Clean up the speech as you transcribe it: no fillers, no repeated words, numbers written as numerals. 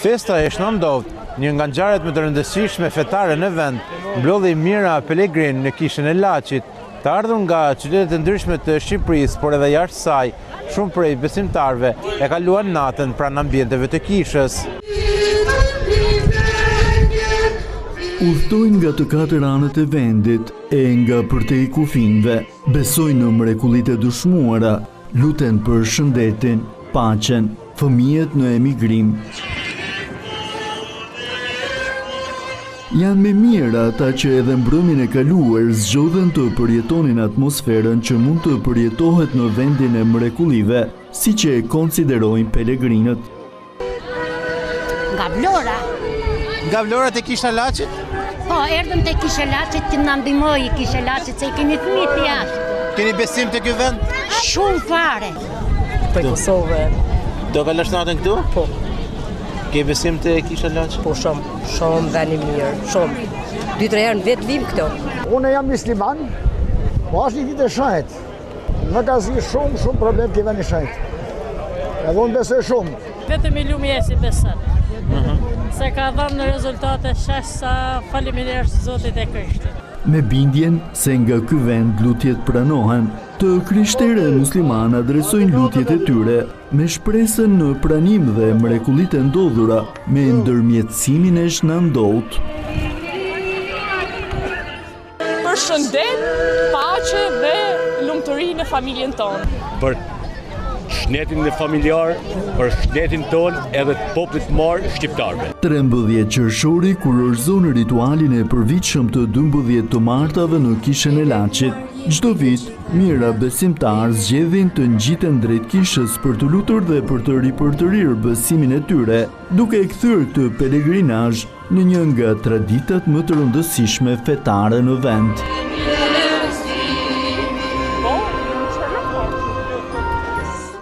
Festa e Shnandovt, një nga ngjarjet më të rëndësishme fetare në vend, mblodhi Mira Pelegrin në kishën e Laçit, të ardhur nga qytetet e ndryshme të Shqipërisë, por edhe jashtë saj, shumë prej besimtarëve e kaluan natën pranë ambienteve të kishës. Udhtojnë nga të katër anët e vendit e nga përtej kufinjve, besojnë në mrekullitë e dëshmuara, luten për shëndetin, paqen, fëmijët në emigrim. Janë me mirë ata që edhe mbrëmjen e kaluar zgjodhen të përjetonin atmosferën që mund të përjetohet në vendin e mrekullive, si që e konsiderojnë pelegrinët. Nga Vlora. Nga Vlora te kisha Laçit? Po, erdhëm te kisha Laçit që na ndihmoi kisha Laçit se i kemi fëmijë të jashtë. Keni besim te ky vend? Shumë fare. Për Kosovë. Do kalosh natën këtu? Po. Ke besim te kisha Laçit? Po shumë vani mirë, shumë. 2-3 herë në vetë vim këto. Unë jam musliman, po është një ditë e shenjtë. Më ka zi shumë problem të veni shenjtë. Edhe unë besoj shumë. Vetëm i lumjesi besoj. Se ka dhënë rezultate shesh sa faleminderit Zotit e Krishtit. Me bindjen se nga ky vend lutjet pranohen, të krishterë e musliman adresojnë lutjet e tyre me shpresën në pranim dhe mrekullitë e ndodhura me ndërmjetësimin e Shnandovt. Për shëndet, paqe dhe lumturi në familjen tonë. Për shnetin e familjar, për shnetin ton edhe të popullit marë shqiptarëve. 13 qershori kurorëzon ritualin e përvitshëm të 12 të martave në kishën e Laçit. Çdo vit, mira besimtarë zgjedhin të ngjiten drejt kishës për të lutur dhe për të ripërtërirë besimin e tyre, duke e kthyer këtë pelegrinazh në një nga traditat më të rëndësishme fetare në vend.